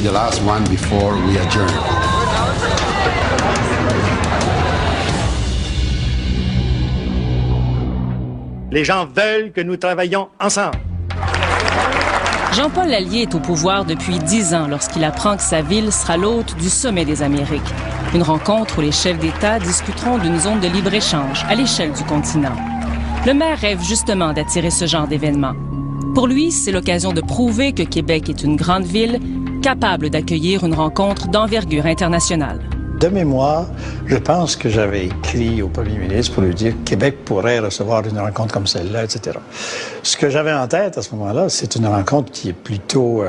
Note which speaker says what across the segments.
Speaker 1: the last one before we adjourn.
Speaker 2: Les gens veulent que nous travaillions ensemble.
Speaker 3: Jean-Paul Lallier est au pouvoir depuis 10 ans lorsqu'il apprend que sa ville sera l'hôte du Sommet des Amériques. Une rencontre où les chefs d'État discuteront d'une zone de libre-échange à l'échelle du continent. Le maire rêve justement d'attirer ce genre d'événement. Pour lui, c'est l'occasion de prouver que Québec est une grande ville capable d'accueillir une rencontre d'envergure internationale.
Speaker 4: De mémoire, je pense que j'avais écrit au premier ministre pour lui dire que Québec pourrait recevoir une rencontre comme celle-là, etc. Ce que j'avais en tête à ce moment-là, c'est une rencontre qui est plutôt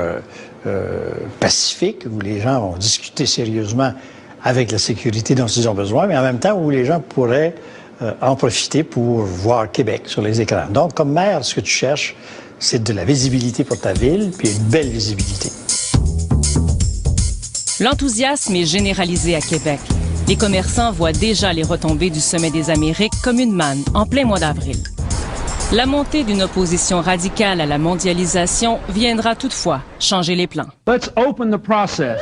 Speaker 4: pacifique, où les gens vont discuter sérieusement avec la sécurité dont ils ont besoin, mais en même temps où les gens pourraient en profiter pour voir Québec sur les écrans. Donc, comme maire, ce que tu cherches, c'est de la visibilité pour ta ville, puis une belle visibilité.
Speaker 3: L'enthousiasme est généralisé à Québec. Les commerçants voient déjà les retombées du Sommet des Amériques comme une manne en plein mois d'avril. La montée d'une opposition radicale à la mondialisation viendra toutefois changer les plans.
Speaker 5: Let's open the process.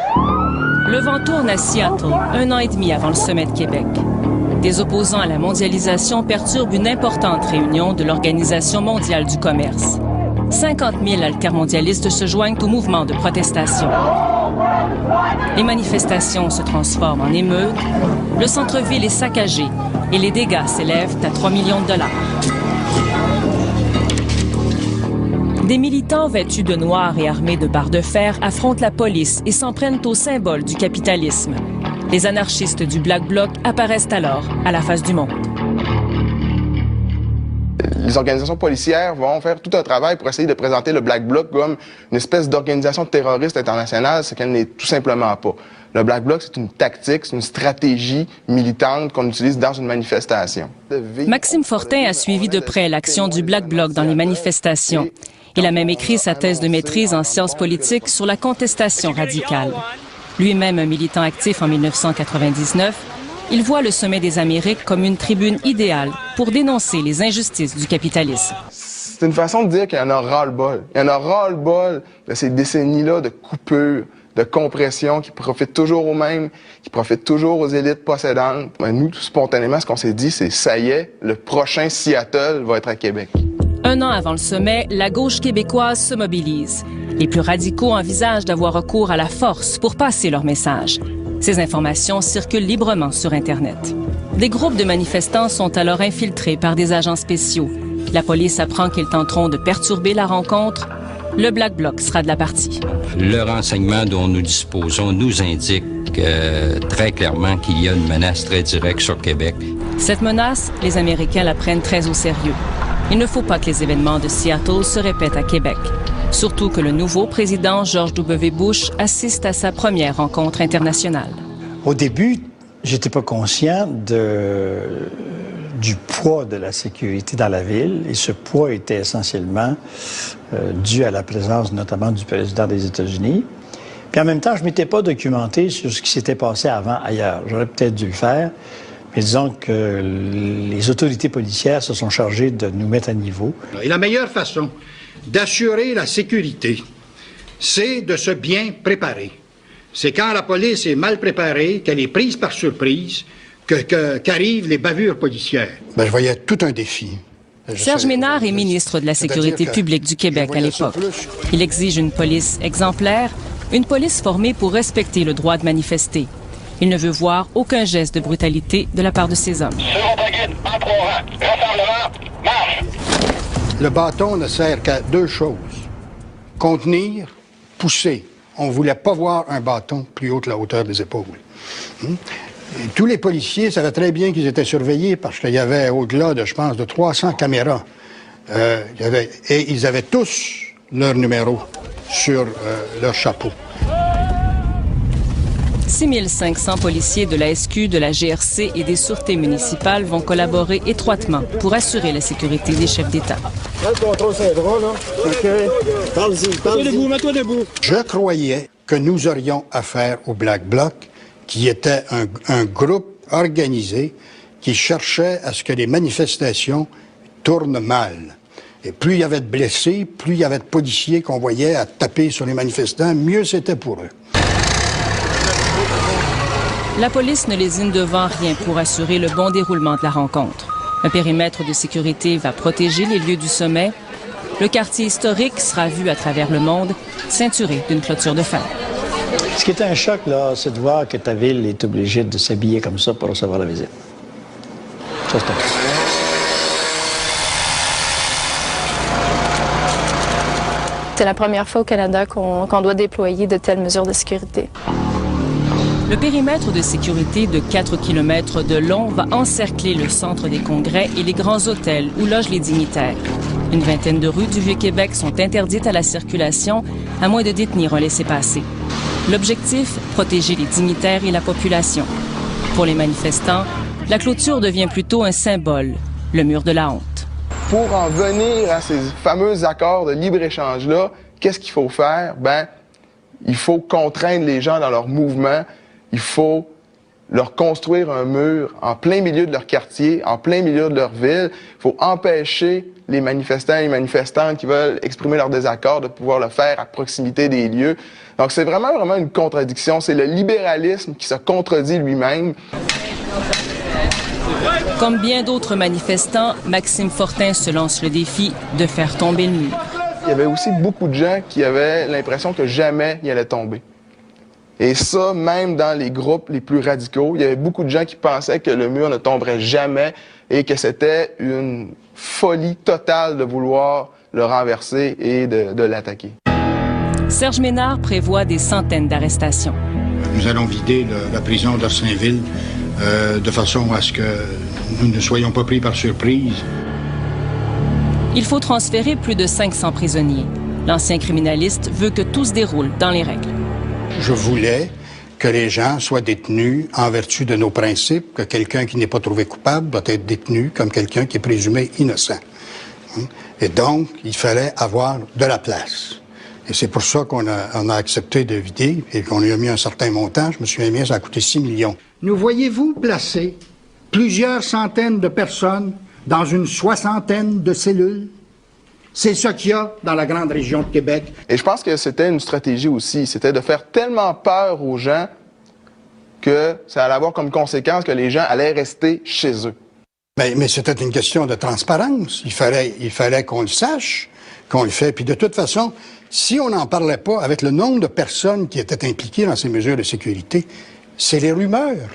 Speaker 3: Le vent tourne à Seattle, 1 an et demi avant le Sommet de Québec. Des opposants à la mondialisation perturbent une importante réunion de l'Organisation mondiale du commerce. 50 000 altermondialistes se joignent au mouvement de protestation. Les manifestations se transforment en émeutes, le centre-ville est saccagé et les dégâts s'élèvent à 3 millions de dollars. Des militants vêtus de noir et armés de barres de fer affrontent la police et s'en prennent au symbole du capitalisme. Les anarchistes du Black Bloc apparaissent alors à la face du monde.
Speaker 6: Les organisations policières vont faire tout un travail pour essayer de présenter le Black Bloc comme une espèce d'organisation terroriste internationale, ce qu'elle n'est tout simplement pas. Le Black Bloc, c'est une tactique, c'est une stratégie militante qu'on utilise dans une manifestation.
Speaker 3: Maxime Fortin a suivi de près l'action du Black Bloc dans les manifestations. Il a même écrit sa thèse de maîtrise en sciences politiques sur la contestation radicale. Lui-même un militant actif en 1999, il voit le Sommet des Amériques comme une tribune idéale pour dénoncer les injustices du capitalisme.
Speaker 6: C'est une façon de dire qu'il y en a ras-le-bol. Il y en a ras-le-bol de ces décennies-là de coupures, de compression qui profitent toujours aux mêmes, qui profitent toujours aux élites possédantes. Nous, tout spontanément, ce qu'on s'est dit, c'est ça y est, le prochain Seattle va être à Québec.
Speaker 3: 1 an avant le sommet, la gauche québécoise se mobilise. Les plus radicaux envisagent d'avoir recours à la force pour passer leur message. Ces informations circulent librement sur Internet. Des groupes de manifestants sont alors infiltrés par des agents spéciaux. La police apprend qu'ils tenteront de perturber la rencontre. Le Black Bloc sera de la partie.
Speaker 7: Le renseignement dont nous disposons nous indique très clairement qu'il y a une menace très directe sur Québec.
Speaker 3: Cette menace, les Américains la prennent très au sérieux. Il ne faut pas que les événements de Seattle se répètent à Québec. Surtout que le nouveau président George W. Bush assiste à sa première rencontre internationale.
Speaker 4: Au début, j'étais pas conscient du poids de la sécurité dans la ville, et ce poids était essentiellement dû à la présence notamment du président des États-Unis. Puis en même temps, je m'étais pas documenté sur ce qui s'était passé avant ailleurs. J'aurais peut-être dû le faire, mais disons que les autorités policières se sont chargées de nous mettre à niveau.
Speaker 8: Et la meilleure façon d'assurer la sécurité, c'est de se bien préparer. C'est quand la police est mal préparée, qu'elle est prise par surprise, qu'arrivent les bavures policières.
Speaker 9: Je voyais tout un défi.
Speaker 3: Serge Ménard est ministre de la Sécurité publique du Québec à l'époque. Il exige une police exemplaire, une police formée pour respecter le droit de manifester. Il ne veut voir aucun geste de brutalité de la part de ces hommes.
Speaker 9: Le bâton ne sert qu'à 2 choses. Contenir, pousser. On ne voulait pas voir un bâton plus haut que la hauteur des épaules. Et tous les policiers savaient très bien qu'ils étaient surveillés parce qu'il y avait au-delà de, je pense, de 300 caméras. Et ils avaient tous leur numéro sur leur chapeau.
Speaker 3: 6 500 policiers de la SQ, de la GRC et des sûretés municipales vont collaborer étroitement pour assurer la sécurité des chefs d'État.
Speaker 9: Je croyais que nous aurions affaire au Black Bloc, qui était un groupe organisé qui cherchait à ce que les manifestations tournent mal. Et plus il y avait de blessés, plus il y avait de policiers qu'on voyait à taper sur les manifestants, mieux c'était pour eux.
Speaker 3: La police ne lésine devant rien pour assurer le bon déroulement de la rencontre. Un périmètre de sécurité va protéger les lieux du sommet. Le quartier historique sera vu à travers le monde, ceinturé d'une clôture de fer.
Speaker 4: Ce qui est un choc, là, c'est de voir que ta ville est obligée de s'habiller comme ça pour recevoir la visite. Ça, c'est un choc.
Speaker 10: C'est la première fois au Canada qu'on doit déployer de telles mesures de sécurité.
Speaker 3: Le périmètre de sécurité de 4 km de long va encercler le centre des congrès et les grands hôtels où logent les dignitaires. Une vingtaine de rues du Vieux-Québec sont interdites à la circulation, à moins de détenir un laissez-passer. L'objectif, protéger les dignitaires et la population. Pour les manifestants, la clôture devient plutôt un symbole, le mur de la honte.
Speaker 6: Pour en venir à ces fameux accords de libre-échange-là, qu'est-ce qu'il faut faire? Ben, il faut contraindre les gens dans leur mouvement. Il faut leur construire un mur en plein milieu de leur quartier, en plein milieu de leur ville. Il faut empêcher les manifestants et les manifestantes qui veulent exprimer leur désaccord de pouvoir le faire à proximité des lieux. Donc, c'est vraiment une contradiction. C'est le libéralisme qui se contredit lui-même.
Speaker 3: Comme bien d'autres manifestants, Maxime Fortin se lance le défi de faire tomber le mur.
Speaker 6: Il y avait aussi beaucoup de gens qui avaient l'impression que jamais il allait tomber. Et ça, même dans les groupes les plus radicaux, il y avait beaucoup de gens qui pensaient que le mur ne tomberait jamais et que c'était une folie totale de vouloir le renverser et de l'attaquer.
Speaker 3: Serge Ménard prévoit des centaines d'arrestations.
Speaker 8: Nous allons vider la prison d'Orsainville de façon à ce que nous ne soyons pas pris par surprise.
Speaker 3: Il faut transférer plus de 500 prisonniers. L'ancien criminaliste veut que tout se déroule dans les règles.
Speaker 9: Je voulais que les gens soient détenus en vertu de nos principes, que quelqu'un qui n'est pas trouvé coupable doit être détenu comme quelqu'un qui est présumé innocent. Et donc, il fallait avoir de la place. Et c'est pour ça qu'on a accepté de vider et qu'on lui a mis un certain montant. Je me souviens bien, ça a coûté 6 millions.
Speaker 8: Nous voyez-vous placer plusieurs centaines de personnes dans une soixantaine de cellules? C'est ce qu'il y a dans la grande région de Québec.
Speaker 6: Et je pense que c'était une stratégie aussi. C'était de faire tellement peur aux gens que ça allait avoir comme conséquence que les gens allaient rester chez eux.
Speaker 9: Mais c'était une question de transparence. Il fallait qu'on le sache, qu'on le fait. Puis de toute façon, si on n'en parlait pas avec le nombre de personnes qui étaient impliquées dans ces mesures de sécurité, c'est les rumeurs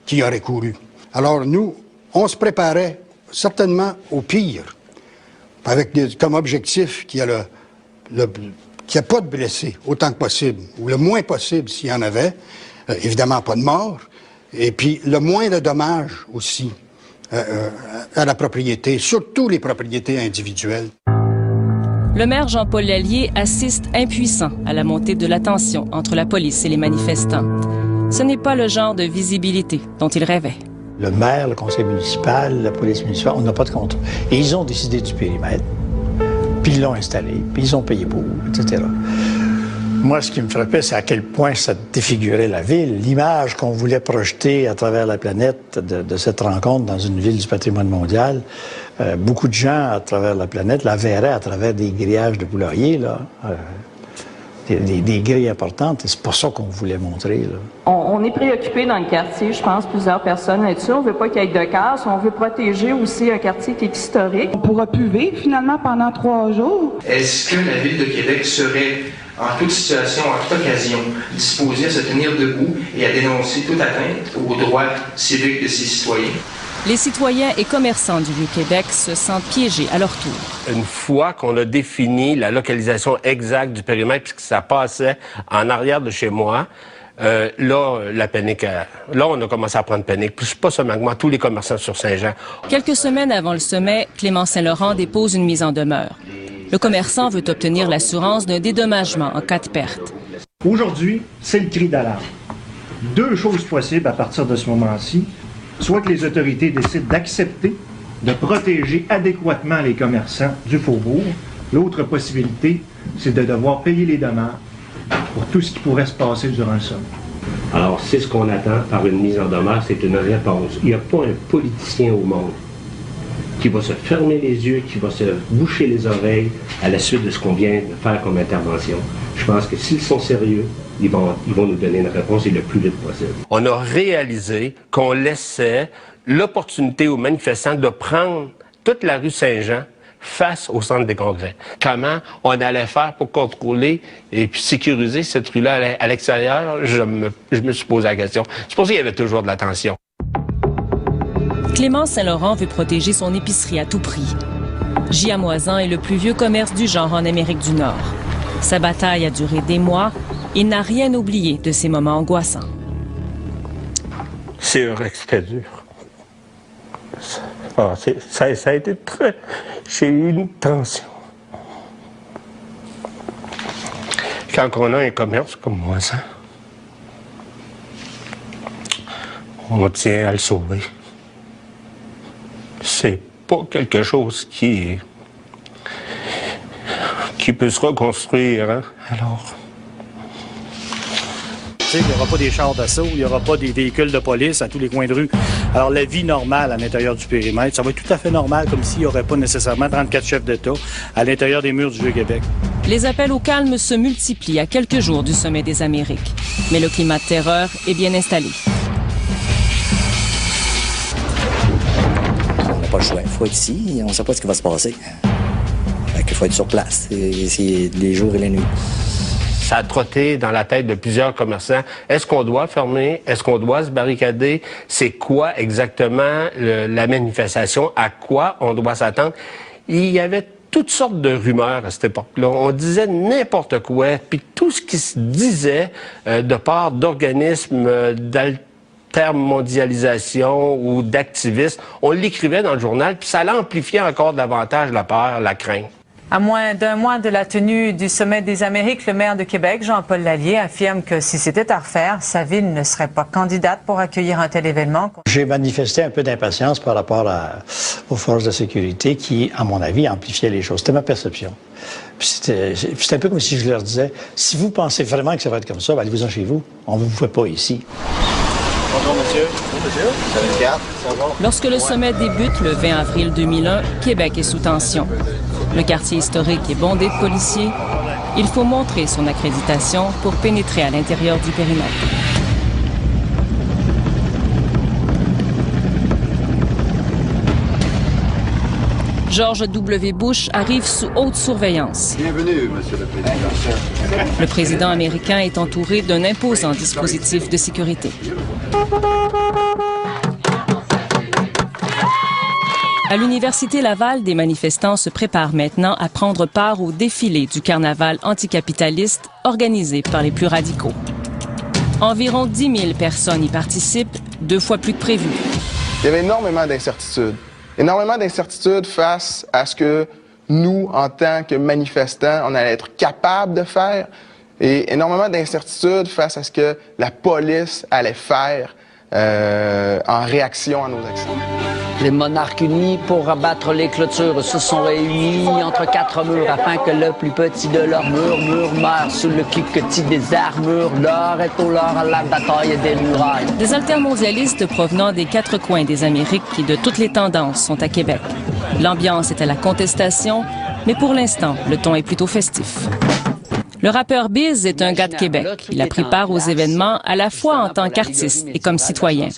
Speaker 9: qui auraient couru. Alors nous, on se préparait certainement au pire, avec comme objectif qu'il n'y a pas de blessés autant que possible, ou le moins possible s'il y en avait, évidemment pas de mort, et puis le moins de dommages aussi à la propriété, surtout les propriétés individuelles.
Speaker 3: Le maire Jean-Paul Lallier assiste impuissant à la montée de la tension entre la police et les manifestants. Ce n'est pas le genre de visibilité dont il rêvait.
Speaker 4: Le maire, le conseil municipal, la police municipale, on n'a pas de contrôle. Et ils ont décidé du périmètre, puis ils l'ont installé, puis ils ont payé pour, etc. Moi, ce qui me frappait, c'est à quel point ça défigurait la ville. L'image qu'on voulait projeter à travers la planète de cette rencontre dans une ville du patrimoine mondial, beaucoup de gens à travers la planète la verraient à travers des grillages de poulailler, là. Des grilles importantes, et c'est pas ça qu'on voulait montrer, là.
Speaker 11: On est préoccupé dans le quartier, je pense, plusieurs personnes là-dessus. On veut pas qu'il y ait de casse, on veut protéger aussi un quartier qui est historique. On pourra plus vivre, finalement, pendant 3 jours.
Speaker 12: Est-ce que la Ville de Québec serait, en toute situation, en toute occasion, disposée à se tenir debout et à dénoncer toute atteinte aux droits civiques de ses citoyens?
Speaker 3: Les citoyens et commerçants du Vieux-Québec se sentent piégés à leur tour.
Speaker 13: Une fois qu'on a défini la localisation exacte du périmètre, puisque ça passait en arrière de chez moi, là, la panique, là, on a commencé à prendre panique. Plus pas seulement moi, tous les commerçants sur Saint-Jean.
Speaker 3: Quelques semaines avant le sommet, Clément Saint-Laurent dépose une mise en demeure. Le commerçant veut obtenir l'assurance d'un dédommagement en cas de perte.
Speaker 2: Aujourd'hui, c'est le cri d'alarme. 2 choses possibles à partir de ce moment-ci. Soit que les autorités décident d'accepter de protéger adéquatement les commerçants du faubourg. L'autre possibilité, c'est de devoir payer les dommages pour tout ce qui pourrait se passer durant le sommet.
Speaker 14: Alors, c'est ce qu'on attend par une mise en demeure, c'est une réponse. Il n'y a pas un politicien au monde qui va se fermer les yeux, qui va se boucher les oreilles à la suite de ce qu'on vient de faire comme intervention. Je pense que s'ils sont sérieux, ils vont nous donner une réponse et le plus vite possible.
Speaker 13: On a réalisé qu'on laissait l'opportunité aux manifestants de prendre toute la rue Saint-Jean face au centre des congrès. Comment on allait faire pour contrôler et puis sécuriser cette rue-là à l'extérieur? Je me suis posé la question. C'est pour ça qu'il y avait toujours de la tension.
Speaker 3: Clément Saint-Laurent veut protéger son épicerie à tout prix. J. Amoisin est le plus vieux commerce du genre en Amérique du Nord. Sa bataille a duré des mois. Il n'a rien oublié de ces moments angoissants.
Speaker 13: C'est vrai que c'était dur. Ça a été très... J'ai eu une tension. Quand on a un commerce comme Moisin, on tient à le sauver. C'est pas quelque chose qui peut se reconstruire, hein? Alors...
Speaker 15: Il n'y aura pas des chars d'assaut, il n'y aura pas des véhicules de police à tous les coins de rue. Alors, la vie normale à l'intérieur du périmètre, ça va être tout à fait normal, comme s'il n'y aurait pas nécessairement 34 chefs d'État à l'intérieur des murs du Vieux-Québec.
Speaker 3: Les appels au calme se multiplient à quelques jours du sommet des Amériques. Mais le climat de terreur est bien installé.
Speaker 16: On n'a pas le choix. Il faut être ici, on ne sait pas ce qui va se passer. Il faut être sur place, c'est les jours et les nuits.
Speaker 13: Ça a trotté dans la tête de plusieurs commerçants. Est-ce qu'on doit fermer? Est-ce qu'on doit se barricader? C'est quoi exactement la manifestation? À quoi on doit s'attendre? Il y avait toutes sortes de rumeurs à cette époque-là. On disait n'importe quoi, puis tout ce qui se disait de part d'organismes d'altermondialisation ou d'activistes, on l'écrivait dans le journal, puis ça l'amplifiait encore davantage la peur, la crainte.
Speaker 17: À moins d'un mois de la tenue du sommet des Amériques, le maire de Québec, Jean-Paul Lallier, affirme que si c'était à refaire, sa ville ne serait pas candidate pour accueillir un tel événement.
Speaker 4: J'ai manifesté un peu d'impatience par rapport aux forces de sécurité qui, à mon avis, amplifiaient les choses. C'était ma perception. C'était un peu comme si je leur disais, si vous pensez vraiment que ça va être comme ça, allez-vous-en chez vous. On ne vous fait pas ici.
Speaker 18: Bonjour, monsieur. Bonjour, monsieur. Ça va une carte?
Speaker 3: Lorsque le sommet débute le 20 avril 2001, Québec est sous tension. Le quartier historique est bondé de policiers. Il faut montrer son accréditation pour pénétrer à l'intérieur du périmètre. George W. Bush arrive sous haute surveillance.
Speaker 1: Bienvenue, Monsieur le Président.
Speaker 3: Le président américain est entouré d'un imposant dispositif de sécurité. À l'Université Laval, des manifestants se préparent maintenant à prendre part au défilé du carnaval anticapitaliste organisé par les plus radicaux. Environ 10 000 personnes y participent, 2 fois plus que prévu.
Speaker 6: Il y avait énormément d'incertitudes. Énormément d'incertitudes face à ce que nous, en tant que manifestants, on allait être capables de faire, et énormément d'incertitudes face à ce que la police allait faire en réaction à nos actions.
Speaker 19: Les monarques unis pour abattre les clôtures se sont réunis entre 4 murs afin que le plus petit de leurs murmures meure sous le cliquetis des armures. L'or est au lord à la bataille des murailles.
Speaker 3: Des altermondialistes provenant des 4 coins des Amériques qui, de toutes les tendances, sont à Québec. L'ambiance est à la contestation, mais pour l'instant, le ton est plutôt festif. Le rappeur Biz est un gars de Québec. Il a pris part aux événements à la fois en tant qu'artiste et comme citoyen.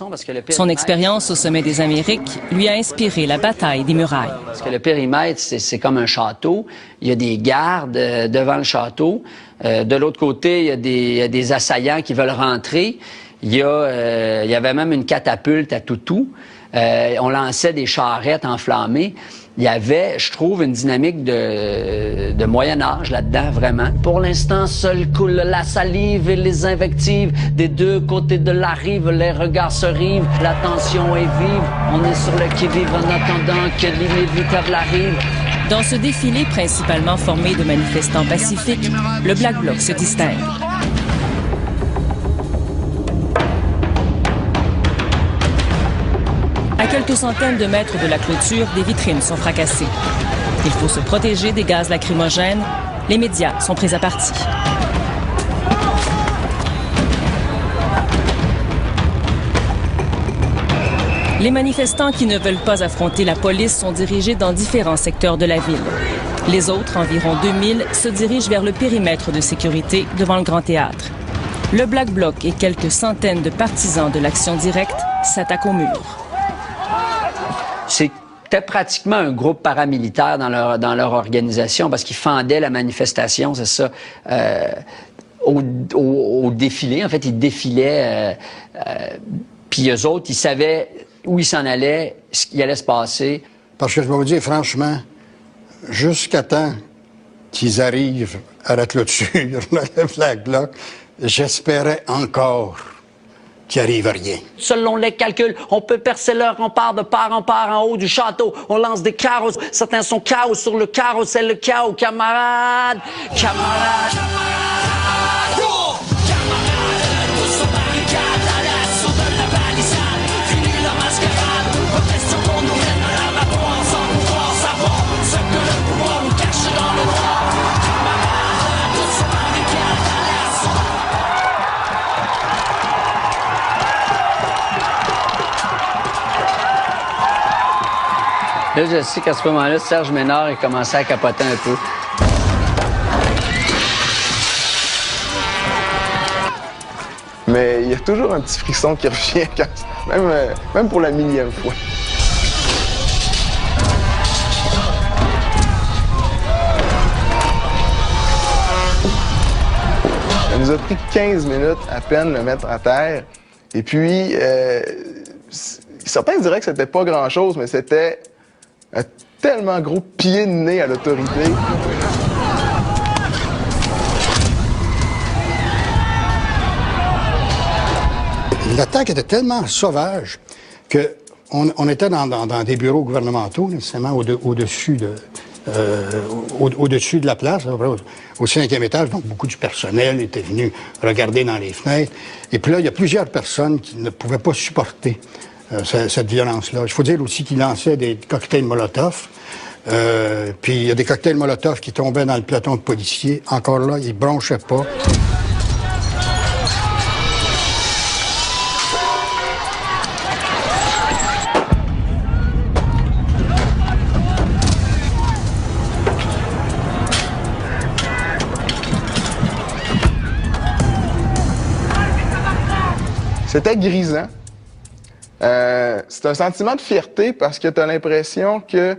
Speaker 3: Son expérience au sommet des Amériques lui a inspiré la bataille des murailles.
Speaker 19: Parce que le périmètre, c'est comme un château. Il y a des gardes devant le château. De l'autre côté, il y a des assaillants qui veulent rentrer. Il y avait même une catapulte à Toutou. On lançait des charrettes enflammées. Il y avait, je trouve, une dynamique de Moyen-Âge là-dedans, vraiment. Pour l'instant, seul coule la salive et les invectives. Des deux côtés de la rive, les regards se rivent. La tension est vive. On est sur le qui-vive en attendant que l'inévitable arrive.
Speaker 3: Dans ce défilé principalement formé de manifestants pacifiques, le Black Bloc se distingue. À quelques centaines de mètres de la clôture, des vitrines sont fracassées. Il faut se protéger des gaz lacrymogènes. Les médias sont pris à partie. Les manifestants qui ne veulent pas affronter la police sont dirigés dans différents secteurs de la ville. Les autres, environ 2000, se dirigent vers le périmètre de sécurité devant le Grand Théâtre. Le Black Bloc et quelques centaines de partisans de l'Action directe s'attaquent au mur.
Speaker 19: C'était pratiquement un groupe paramilitaire dans leur organisation parce qu'ils fendaient la manifestation, c'est ça, au défilé. En fait, ils défilaient, puis eux autres, ils savaient où ils s'en allaient, ce qui allait se passer.
Speaker 9: Parce que je vais vous dire franchement, jusqu'à temps qu'ils arrivent à la clôture, le Black Bloc, j'espérais encore qu'il arrive à rien.
Speaker 20: Selon les calculs, on peut percer leur rempart de part en haut du château. On lance des carreaux. Certains sont chaos sur le carreau. C'est le chaos, camarades. Camarades.
Speaker 19: Là, je sais qu'à ce moment-là, Serge Ménard, il commençait à capoter un peu.
Speaker 6: Mais il y a toujours un petit frisson qui revient, même pour la millième fois. Ça nous a pris 15 minutes à peine de le mettre à terre. Et puis, certains diraient que c'était pas grand-chose, mais c'était un tellement gros pied de nez à l'autorité.
Speaker 9: L'attaque était tellement sauvage qu'on était dans des bureaux gouvernementaux, nécessairement au-dessus de la place, au 5e étage. Donc, beaucoup du personnel était venu regarder dans les fenêtres. Et puis là, il y a plusieurs personnes qui ne pouvaient pas supporter cette violence-là. Il faut dire aussi qu'ils lançaient des cocktails Molotov. Puis il y a des cocktails Molotov qui tombaient dans le peloton de policiers. Encore là, ils bronchaient pas.
Speaker 6: C'était grisant. C'est un sentiment de fierté parce que tu as l'impression que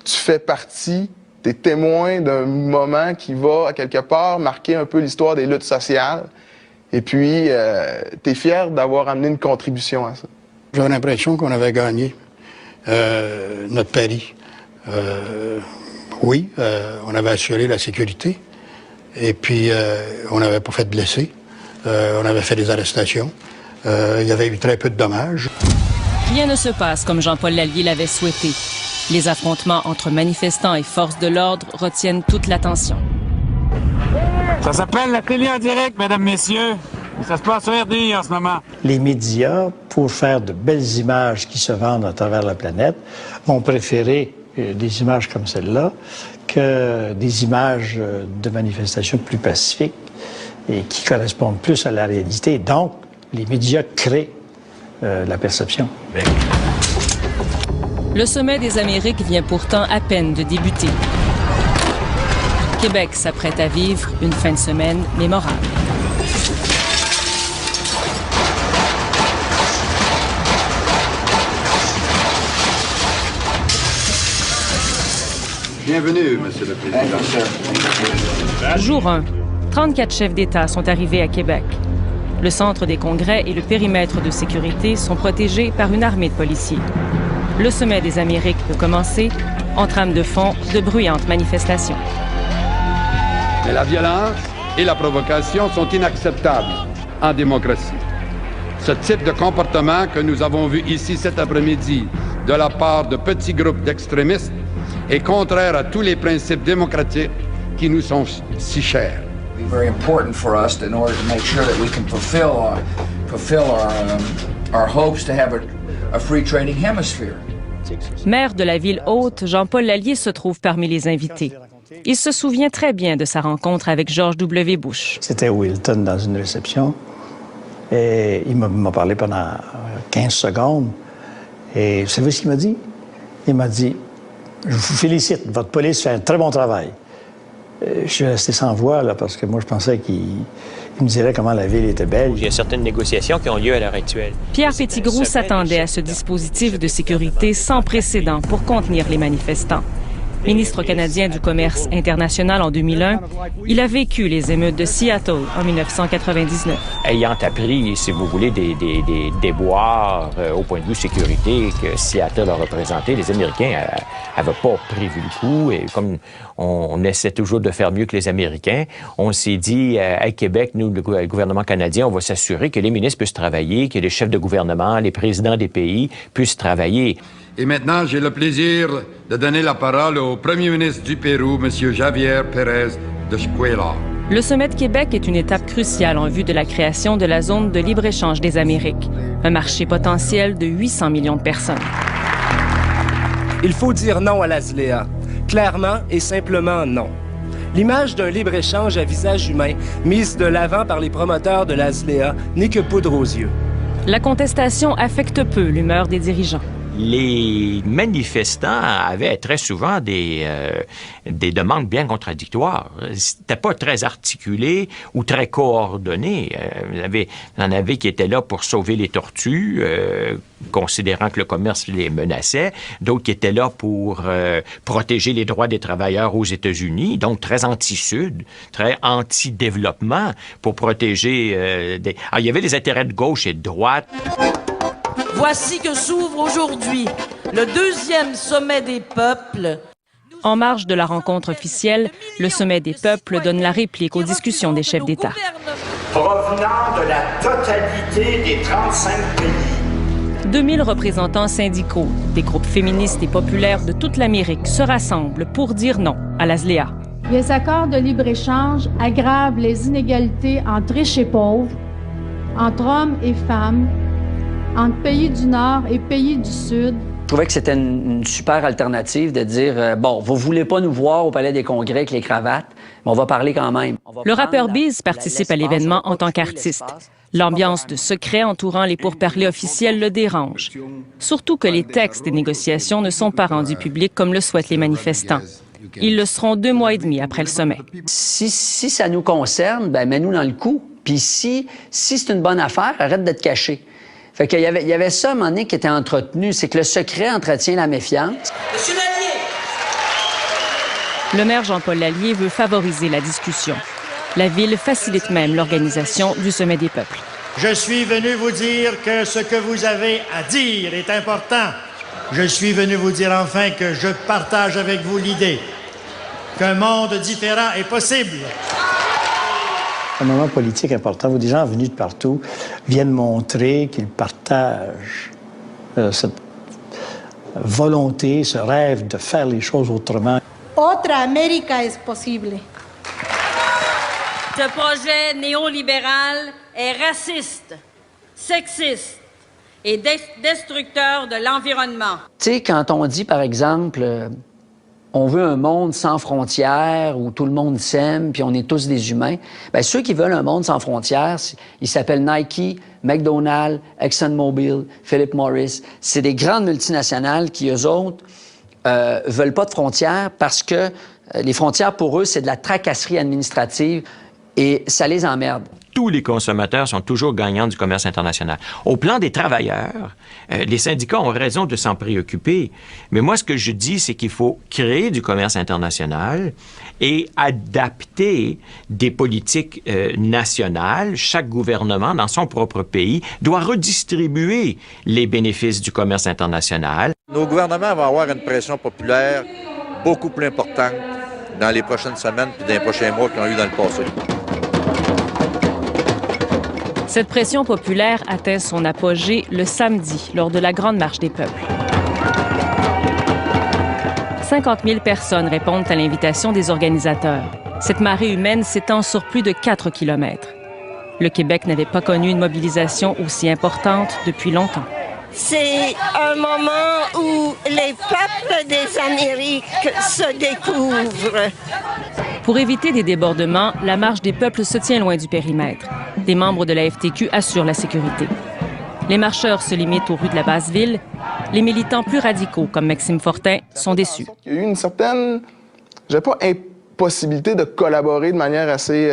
Speaker 6: tu fais partie, tu es témoin d'un moment qui va, à quelque part, marquer un peu l'histoire des luttes sociales. Et puis, tu es fier d'avoir amené une contribution à ça.
Speaker 9: J'avais l'impression qu'on avait gagné notre pari. Oui, on avait assuré la sécurité. Et puis, on n'avait pas fait de blessés. On avait fait des arrestations. Il y avait eu très peu de dommages.
Speaker 3: Rien ne se passe comme Jean-Paul Lallier l'avait souhaité. Les affrontements entre manifestants et forces de l'ordre retiennent toute l'attention.
Speaker 5: Ça s'appelle la télé en direct, mesdames, messieurs. Ça se passe sur RDI en ce moment.
Speaker 4: Les médias, pour faire de belles images qui se vendent à travers la planète, vont préférer des images comme celle-là que des images de manifestations plus pacifiques et qui correspondent plus à la réalité. Donc, les médias créent la perception.
Speaker 3: Le sommet des Amériques vient pourtant à peine de débuter. Québec s'apprête à vivre une fin de semaine mémorable.
Speaker 1: Bienvenue, Monsieur le Président.
Speaker 3: Jour 1. 34 chefs d'État sont arrivés à Québec. Le centre des congrès et le périmètre de sécurité sont protégés par une armée de policiers. Le sommet des Amériques peut commencer, en trame de fond, de bruyantes manifestations.
Speaker 21: Mais la violence et la provocation sont inacceptables en démocratie. Ce type de comportement que nous avons vu ici cet après-midi de la part de petits groupes d'extrémistes est contraire à tous les principes démocratiques qui nous sont si chers.
Speaker 22: It's very important for us in order to make sure that we can fulfill our hopes to have a free trading hemisphere.
Speaker 3: Maire de la ville haute, Jean-Paul Lallier se trouve parmi les invités. Il se souvient très bien de sa rencontre avec George W. Bush.
Speaker 4: C'était au Hilton dans une réception et il m'a parlé pendant 15 secondes Et vous savez ce qu'il m'a dit? Il m'a dit, je vous félicite, votre police fait un très bon travail. Je suis resté sans voix, là, parce que moi, je pensais qu'il me dirait comment la ville était belle.
Speaker 7: Il y a certaines négociations qui ont lieu à l'heure actuelle.
Speaker 3: Pierre Petitgrou s'attendait à ce dispositif de sécurité sans précédent pour contenir les manifestants. Ministre canadien du Commerce international en 2001, il a vécu les émeutes de Seattle en 1999.
Speaker 7: Ayant appris, si vous voulez, des déboires au point de vue sécurité que Seattle a représenté, les Américains n'avaient pas prévu le coup. Et comme on essaie toujours de faire mieux que les Américains, on s'est dit, à Québec, nous, le gouvernement canadien, on va s'assurer que les ministres puissent travailler, que les chefs de gouvernement, les présidents des pays puissent travailler.
Speaker 21: Et maintenant, j'ai le plaisir de donner la parole au premier ministre du Pérou, M. Javier Pérez de Escuela.
Speaker 3: Le sommet de Québec est une étape cruciale en vue de la création de la zone de libre-échange des Amériques, un marché potentiel de 800 millions de personnes.
Speaker 10: Il faut dire non à l'ASLEA. Clairement et simplement non. L'image d'un libre-échange à visage humain, mise de l'avant par les promoteurs de l'ASLEA, n'est que poudre aux yeux.
Speaker 3: La contestation affecte peu l'humeur des dirigeants.
Speaker 7: Les manifestants avaient très souvent des demandes bien contradictoires. C'était pas très articulé ou très coordonné. Il y en avait qui étaient là pour sauver les tortues, considérant que le commerce les menaçait. D'autres qui étaient là pour protéger les droits des travailleurs aux États-Unis, donc très anti-Sud, très anti-développement, pour protéger Alors, il y avait les intérêts de gauche et de droite.
Speaker 23: Voici que s'ouvre aujourd'hui le deuxième sommet des peuples.
Speaker 3: En marge de la rencontre officielle, le sommet des peuples donne la réplique aux discussions des chefs d'État.
Speaker 24: Provenant de la totalité des 35 pays.
Speaker 3: 2000 représentants syndicaux, des groupes féministes et populaires de toute l'Amérique se rassemblent pour dire non à l'ASLEA.
Speaker 25: Les accords de libre-échange aggravent les inégalités entre riches et pauvres, entre hommes et femmes, entre pays du Nord et pays du Sud.
Speaker 19: Je trouvais que c'était une super alternative de dire, bon, vous voulez pas nous voir au Palais des Congrès avec les cravates, mais on va parler quand même.
Speaker 3: Le rappeur Biz participe à l'événement en tant qu'artiste. L'ambiance de secret entourant les pourparlers officiels le dérange. Surtout que les textes des négociations ne sont pas rendus publics comme le souhaitent les manifestants. Ils le seront 2 mois et demi après le sommet.
Speaker 19: Si ça nous concerne, ben mets-nous dans le coup. Puis si c'est une bonne affaire, arrête de te cacher. Fait qu'il y avait ça, à un moment donné, qui était entretenu. C'est que le secret entretient la méfiance.
Speaker 23: Monsieur Lallier!
Speaker 3: Le maire Jean-Paul Lallier veut favoriser la discussion. La ville facilite même l'organisation du Sommet des peuples.
Speaker 2: Je suis venu vous dire que ce que vous avez à dire est important. Je suis venu vous dire enfin que je partage avec vous l'idée qu'un monde différent est possible.
Speaker 4: Un moment politique important où des gens venus de partout viennent montrer qu'ils partagent cette volonté, ce rêve de faire les choses autrement.
Speaker 25: Otra América es posible.
Speaker 23: Ce projet néolibéral est raciste, sexiste et destructeur de l'environnement.
Speaker 19: Tu sais, quand on dit, par exemple, on veut un monde sans frontières où tout le monde s'aime puis on est tous des humains, bien, ceux qui veulent un monde sans frontières, ils s'appellent Nike, McDonald's, ExxonMobil, Philip Morris. C'est des grandes multinationales qui, eux autres, veulent pas de frontières parce que les frontières, pour eux, c'est de la tracasserie administrative et ça les emmerde.
Speaker 7: Tous les consommateurs sont toujours gagnants du commerce international. Au plan des travailleurs, les syndicats ont raison de s'en préoccuper. Mais moi, ce que je dis, c'est qu'il faut créer du commerce international et adapter des politiques nationales. Chaque gouvernement, dans son propre pays, doit redistribuer les bénéfices du commerce international.
Speaker 1: Nos gouvernements vont avoir une pression populaire beaucoup plus importante dans les prochaines semaines et dans les prochains mois qu'ils ont eu dans le passé.
Speaker 3: Cette pression populaire atteint son apogée le samedi, lors de la Grande Marche des peuples. 50 000 personnes répondent à l'invitation des organisateurs. Cette marée humaine s'étend sur plus de 4 kilomètres. Le Québec n'avait pas connu une mobilisation aussi importante depuis longtemps.
Speaker 26: C'est un moment où les peuples des Amériques se découvrent.
Speaker 3: Pour éviter des débordements, la Marche des peuples se tient loin du périmètre. Des membres de la FTQ assurent la sécurité. Les marcheurs se limitent aux rues de la Basse-Ville Les militants plus radicaux, comme Maxime Fortin, sont déçus.
Speaker 6: Il y a eu une certaine, je ne dirais pas impossibilité de collaborer de manière assez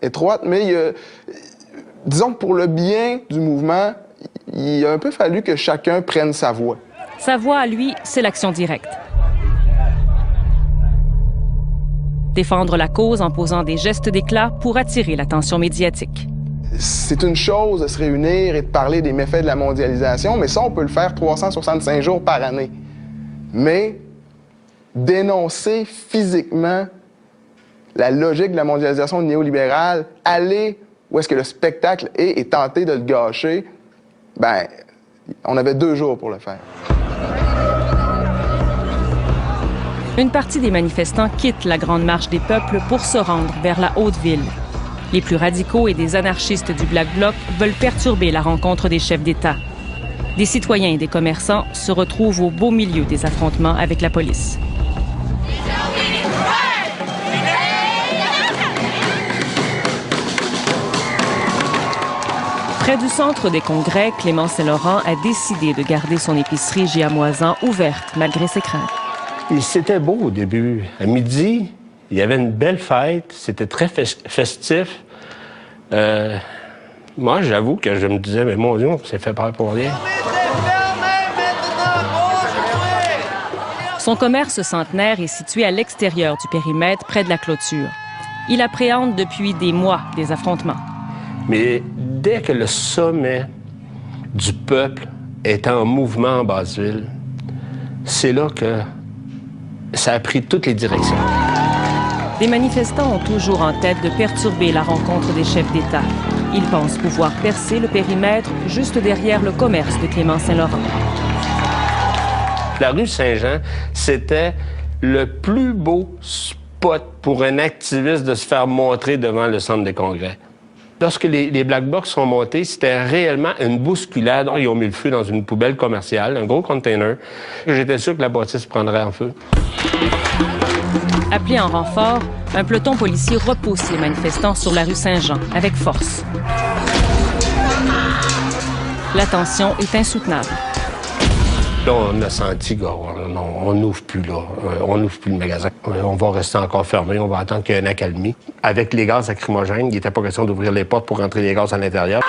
Speaker 6: étroite, mais disons que pour le bien du mouvement, il a un peu fallu que chacun prenne sa voix.
Speaker 3: Sa voix, à lui, c'est l'action directe. Défendre la cause en posant des gestes d'éclat pour attirer l'attention médiatique.
Speaker 6: C'est une chose de se réunir et de parler des méfaits de la mondialisation, mais ça, on peut le faire 365 jours par année. Mais dénoncer physiquement la logique de la mondialisation néolibérale, aller où est-ce que le spectacle est et tenter de le gâcher, ben, on avait 2 jours pour le faire.
Speaker 3: Une partie des manifestants quitte la Grande Marche des peuples pour se rendre vers la Haute-Ville. Les plus radicaux et des anarchistes du Black Bloc veulent perturber la rencontre des chefs d'État. Des citoyens et des commerçants se retrouvent au beau milieu des affrontements avec la police. Près du centre des congrès, Clément Saint-Laurent a décidé de garder son épicerie Giamoisan ouverte malgré ses craintes.
Speaker 13: C'était beau au début. À midi, il y avait une belle fête. C'était très festif. Moi, j'avoue que je me disais, mais mon Dieu, on s'est fait peur pour rien.
Speaker 3: Son commerce centenaire est situé à l'extérieur du périmètre, près de la clôture. Il appréhende depuis des mois des affrontements.
Speaker 13: Mais dès que le sommet du peuple est en mouvement en Basse-Ville, c'est là que ça a pris toutes les directions.
Speaker 3: Des manifestants ont toujours en tête de perturber la rencontre des chefs d'État. Ils pensent pouvoir percer le périmètre juste derrière le commerce de Clément Saint-Laurent.
Speaker 13: La rue Saint-Jean, c'était le plus beau spot pour un activiste de se faire montrer devant le centre des congrès. Lorsque les Black Blocs sont montés, c'était réellement une bousculade. Ils ont mis le feu dans une poubelle commerciale, un gros container. J'étais sûr que la bâtisse prendrait en feu.
Speaker 3: Appelé en renfort, un peloton policier repousse les manifestants sur la rue Saint-Jean avec force. La tension est insoutenable.
Speaker 13: Là, on a senti qu'on n'ouvre plus, là. On n'ouvre plus le magasin. On va rester encore fermé. On va attendre qu'il y ait une accalmie. Avec les gaz lacrymogènes, il n'était pas question d'ouvrir les portes pour rentrer les gaz à l'intérieur.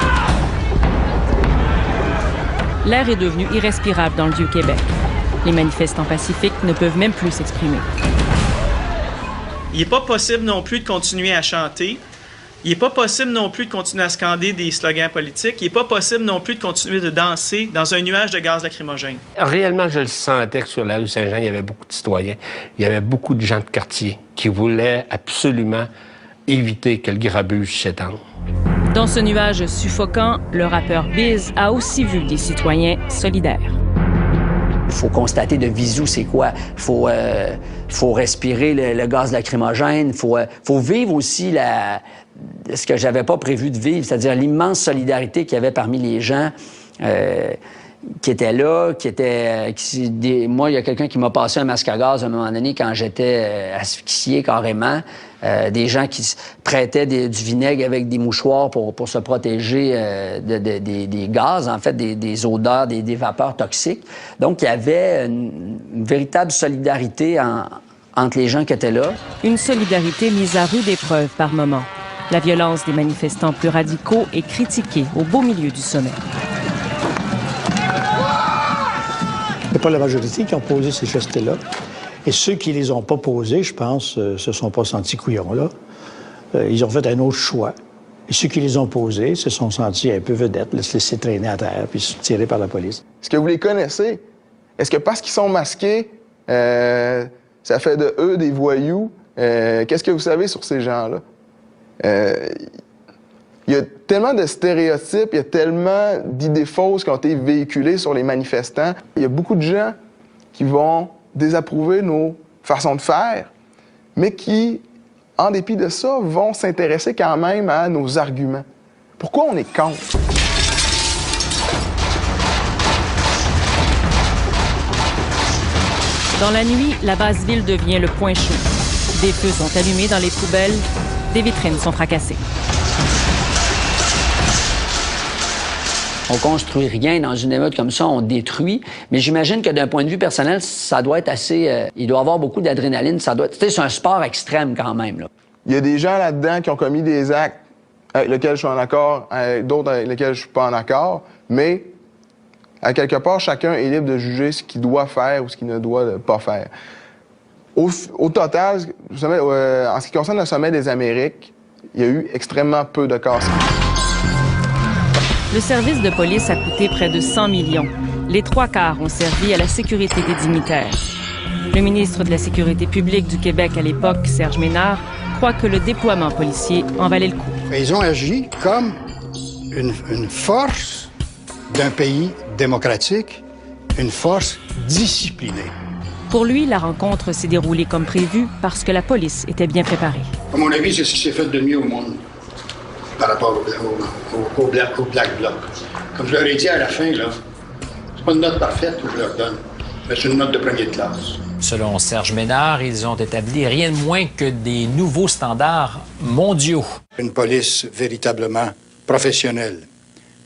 Speaker 3: L'air est devenu irrespirable dans le Vieux-Québec. Les manifestants pacifiques ne peuvent même plus s'exprimer.
Speaker 8: Il n'est pas possible non plus de continuer à chanter. Il n'est pas possible non plus de continuer à scander des slogans politiques. Il n'est pas possible non plus de continuer de danser dans un nuage de gaz lacrymogène.
Speaker 13: Réellement, je le sentais que sur la rue Saint-Jean, il y avait beaucoup de citoyens. Il y avait beaucoup de gens de quartier qui voulaient absolument éviter que le grabuge s'étende.
Speaker 3: Dans ce nuage suffocant, le rappeur Biz a aussi vu des citoyens solidaires.
Speaker 20: Il faut constater de visu c'est quoi. Il faut respirer le gaz lacrymogène. Il faut vivre aussi ce que j'avais pas prévu de vivre, c'est-à-dire l'immense solidarité qu'il y avait parmi les gens qui étaient là, Moi, il y a quelqu'un qui m'a passé un masque à gaz à un moment donné quand j'étais asphyxié carrément. Des gens qui prêtaient du vinaigre avec des mouchoirs pour se protéger des gaz, en fait, des odeurs, des vapeurs toxiques. Donc, il y avait une véritable solidarité entre les gens qui étaient là.
Speaker 3: Une solidarité mise à rude épreuve par moments. La violence des manifestants plus radicaux est critiquée au beau milieu du sommet.
Speaker 4: C'est pas la majorité qui ont posé ces gestes-là. Et ceux qui les ont pas posés, je pense, se sont pas sentis couillons, là. Ils ont fait un autre choix. Et ceux qui les ont posés se sont sentis un peu vedettes, se laisser traîner à terre puis se tirer par la police.
Speaker 6: Est-ce que vous les connaissez? Est-ce que parce qu'ils sont masqués, ça fait de eux des voyous? Qu'est-ce que vous savez sur ces gens-là? Il y a tellement de stéréotypes, il y a tellement d'idées fausses qui ont été véhiculées sur les manifestants. Il y a beaucoup de gens qui vont désapprouver nos façons de faire, mais qui, en dépit de ça, vont s'intéresser quand même à nos arguments. Pourquoi on est contre?
Speaker 3: Dans la nuit, la Basse-Ville devient le point chaud. Des feux sont allumés dans les poubelles, des vitrines sont fracassées.
Speaker 20: On construit rien dans une émeute comme ça, on détruit. Mais j'imagine que d'un point de vue personnel, ça doit être assez... il doit y avoir beaucoup d'adrénaline. Ça doit... Tu sais, c'est un sport extrême quand même, là.
Speaker 6: Il y a des gens là-dedans qui ont commis des actes avec lesquels je suis en accord, d'autres avec lesquels je suis pas en accord, mais à quelque part, chacun est libre de juger ce qu'il doit faire ou ce qu'il ne doit pas faire. Au total, en ce qui concerne le sommet des Amériques, il y a eu extrêmement peu de cas.
Speaker 3: Le service de police a coûté près de 100 millions. Les 3/4 ont servi à la sécurité des dignitaires. Le ministre de la Sécurité publique du Québec à l'époque, Serge Ménard, croit que le déploiement policier en valait le coup.
Speaker 9: Ils ont agi comme une force d'un pays démocratique, une force disciplinée.
Speaker 3: Pour lui, la rencontre s'est déroulée comme prévu parce que la police était bien préparée.
Speaker 9: À mon avis, c'est ce qui s'est fait de mieux au monde par rapport au Black Bloc. Comme je leur ai dit à la fin, là, c'est pas une note parfaite que je leur donne, mais c'est une note de première classe.
Speaker 11: Selon Serge Ménard, ils ont établi rien de moins que des nouveaux standards mondiaux.
Speaker 9: Une police véritablement professionnelle,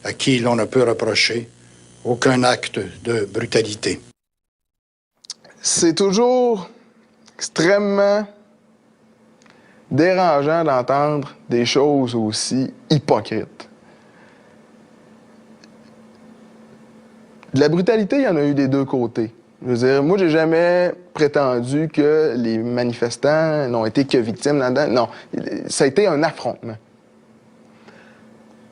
Speaker 9: à qui l'on ne peut reprocher aucun acte de brutalité.
Speaker 6: C'est toujours extrêmement dérangeant d'entendre des choses aussi hypocrites. De la brutalité, il y en a eu des deux côtés. Je veux dire, moi, j'ai jamais prétendu que les manifestants n'ont été que victimes là-dedans. Non, ça a été un affrontement.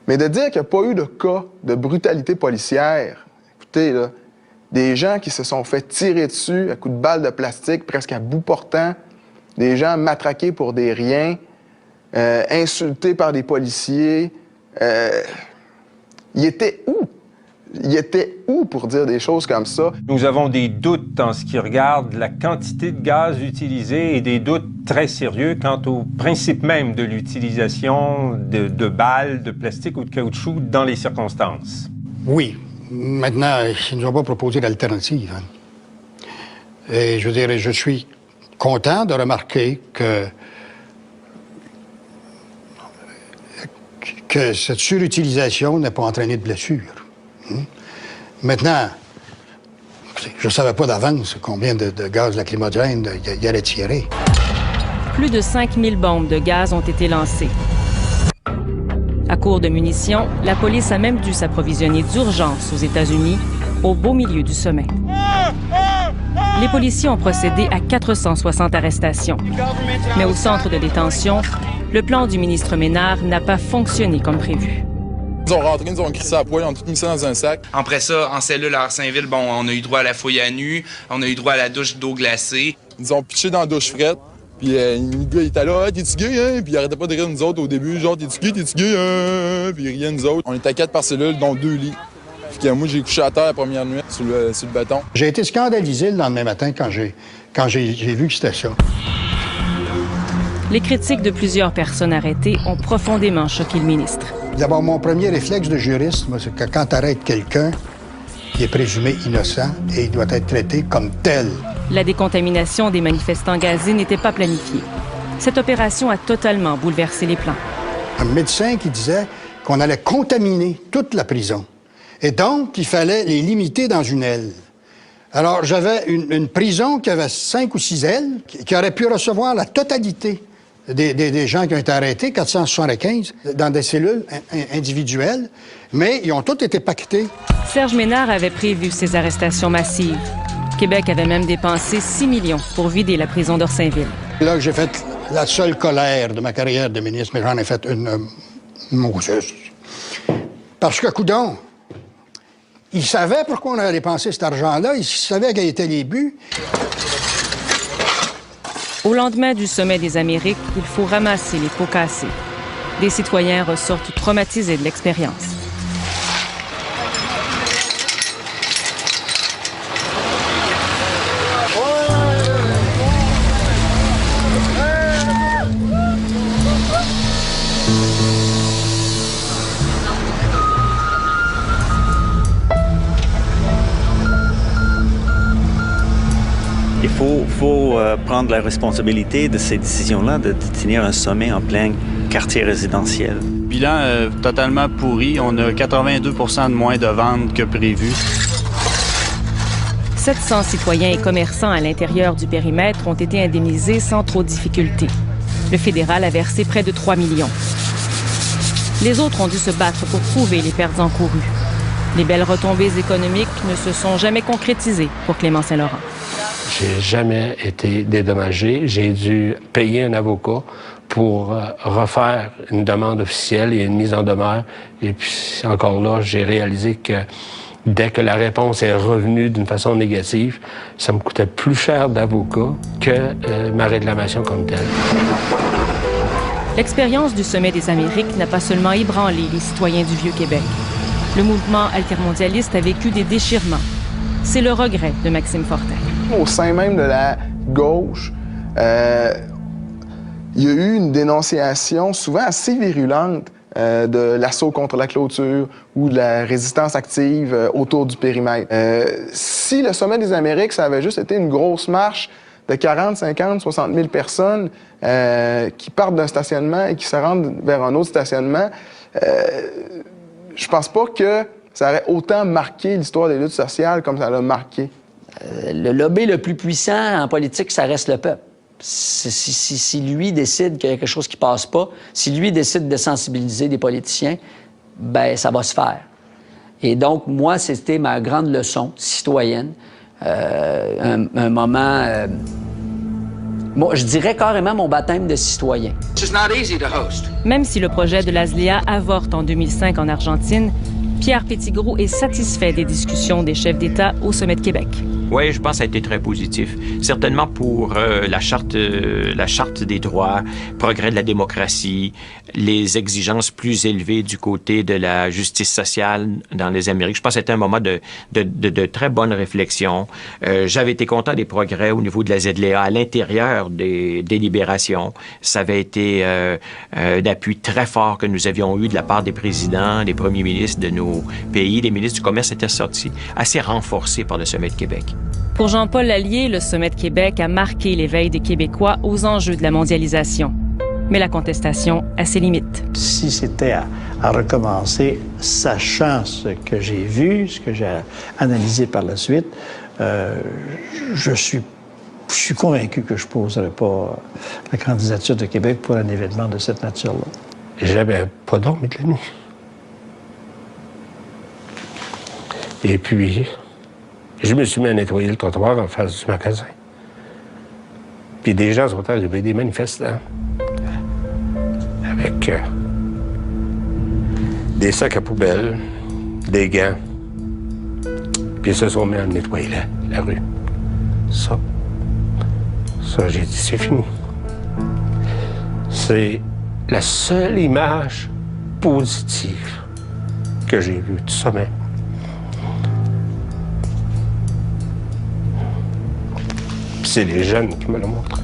Speaker 6: Mais de dire qu'il n'y a pas eu de cas de brutalité policière, écoutez, là, des gens qui se sont fait tirer dessus à coups de balles de plastique, presque à bout portant, des gens matraqués pour des riens, insultés par des policiers. Ils étaient où? Ils étaient où pour dire des choses comme ça?
Speaker 12: Nous avons des doutes en ce qui regarde la quantité de gaz utilisé et des doutes très sérieux quant au principe même de l'utilisation de balles, de plastique ou de caoutchouc dans les circonstances.
Speaker 9: Oui. Maintenant, ils ne nous ont pas proposé d'alternative. Hein. Et je veux dire, je suis content de remarquer que cette surutilisation n'a pas entraîné de blessures. Maintenant, je ne savais pas d'avance combien de gaz lacrymogène il allait tirer.
Speaker 3: Plus de 5000 bombes de gaz ont été lancées. À court de munitions, la police a même dû s'approvisionner d'urgence aux États-Unis, au beau milieu du sommet. Les policiers ont procédé à 460 arrestations. Mais au centre de détention, le plan du ministre Ménard n'a pas fonctionné comme prévu.
Speaker 14: Ils ont rentré, ils ont crissé à poil, ils ont tout mis ça dans un sac.
Speaker 15: Après ça, en cellule à Saint-Ville, bon, on a eu droit à la fouille à nu, on a eu droit à la douche d'eau glacée.
Speaker 14: Ils ont pitché dans la douche frette. Puis le gars, il était là, ah, t'es-tu gay, hein? Puis il arrêtait pas de rire nous autres au début, genre, t'es-tu gay, hein? Puis il riait nous autres. On était 4 par cellule, dont 2 lits. Puis moi, j'ai couché à terre la première nuit sur le béton.
Speaker 9: J'ai été scandalisé le lendemain matin quand j'ai vu que c'était ça.
Speaker 3: Les critiques de plusieurs personnes arrêtées ont profondément choqué le ministre.
Speaker 9: D'abord, mon premier réflexe de juriste, c'est que quand tu arrêtes quelqu'un qui est présumé innocent, et il doit être traité comme tel.
Speaker 3: La décontamination des manifestants gazés n'était pas planifiée. Cette opération a totalement bouleversé les plans.
Speaker 9: Un médecin qui disait qu'on allait contaminer toute la prison. Et donc, il fallait les limiter dans une aile. Alors, j'avais une prison qui avait 5 ou 6 ailes, qui aurait pu recevoir la totalité des gens qui ont été arrêtés, 475, dans des cellules individuelles, mais ils ont tous été paquetés.
Speaker 3: Serge Ménard avait prévu ces arrestations massives. Québec avait même dépensé 6 millions pour vider la prison d'Orsainville.
Speaker 9: Là que j'ai fait la seule colère de ma carrière de ministre, mais j'en ai fait une mauvaise. Parce que, coudonc, ils savaient pourquoi on avait dépensé cet argent-là, ils savaient quels étaient les buts.
Speaker 3: Au lendemain du sommet des Amériques, il faut ramasser les pots cassés. Des citoyens ressortent traumatisés de l'expérience.
Speaker 16: Il faut prendre la responsabilité de ces décisions-là, de tenir un sommet en plein
Speaker 5: quartier résidentiel.
Speaker 16: Bilan totalement pourri. On a 82 % de moins de ventes que prévu.
Speaker 3: 700 citoyens et commerçants à l'intérieur du périmètre ont été indemnisés sans trop de difficultés. Le fédéral a versé près de 3 millions. Les autres ont dû se battre pour prouver les pertes encourues. Les belles retombées économiques ne se sont jamais concrétisées pour Clément Saint-Laurent.
Speaker 13: J'ai jamais été dédommagé. J'ai dû payer un avocat pour refaire une demande officielle et une mise en demeure. Et puis, encore là, j'ai réalisé que dès que la réponse est revenue d'une façon négative, ça me coûtait plus cher d'avocat que ma réclamation comme telle.
Speaker 3: L'expérience du Sommet des Amériques n'a pas seulement ébranlé les citoyens du Vieux-Québec. Le mouvement altermondialiste a vécu des déchirements. C'est le regret de Maxime Fortin.
Speaker 6: Au sein même de la gauche, il y a eu une dénonciation souvent assez virulente de l'assaut contre la clôture ou de la résistance active autour du périmètre. Si le Sommet des Amériques, ça avait juste été une grosse marche de 40, 50, 60 000 personnes qui partent d'un stationnement et qui se rendent vers un autre stationnement, je pense pas que ça aurait autant marqué l'histoire des luttes sociales comme ça l'a marqué.
Speaker 20: Le lobby le plus puissant en politique, ça reste le peuple. Si lui décide qu'il y a quelque chose qui passe pas, si lui décide de sensibiliser des politiciens, ben ça va se faire. Et donc, moi, c'était ma grande leçon citoyenne. Un moment... bon, je dirais carrément mon baptême de citoyen.
Speaker 3: Même si le projet de l'ASLEA avorte en 2005 en Argentine, Pierre Petitgrou est satisfait des discussions des chefs d'État au Sommet de Québec.
Speaker 7: Oui, je pense que ça a été très positif. Certainement pour la charte des droits, progrès de la démocratie, les exigences plus élevées du côté de la justice sociale dans les Amériques. Je pense que c'était un moment de très bonne réflexion. J'avais été content des progrès au niveau de la ZLEA à l'intérieur des délibérations. Ça avait été d'appui très fort que nous avions eu de la part des présidents, des premiers ministres de nos pays. Les ministres du Commerce étaient sortis assez renforcés par le Sommet de Québec.
Speaker 3: Pour Jean-Paul Lallier, le Sommet de Québec a marqué l'éveil des Québécois aux enjeux de la mondialisation. Mais la contestation a ses limites.
Speaker 4: Si c'était à recommencer, sachant ce que j'ai vu, ce que j'ai analysé par la suite, je suis convaincu que je ne poserai pas la candidature de Québec pour un événement de cette nature-là.
Speaker 13: J'avais pas dormi de la nuit. Et puis, je me suis mis à nettoyer le trottoir en face du magasin. Puis des gens sont arrivés, des manifestants, avec des sacs à poubelle, des gants. Puis ils se sont mis à nettoyer la rue. Ça, j'ai dit, c'est fini. C'est la seule image positive que j'ai vue du sommet. C'est les jeunes qui me l'ont montré.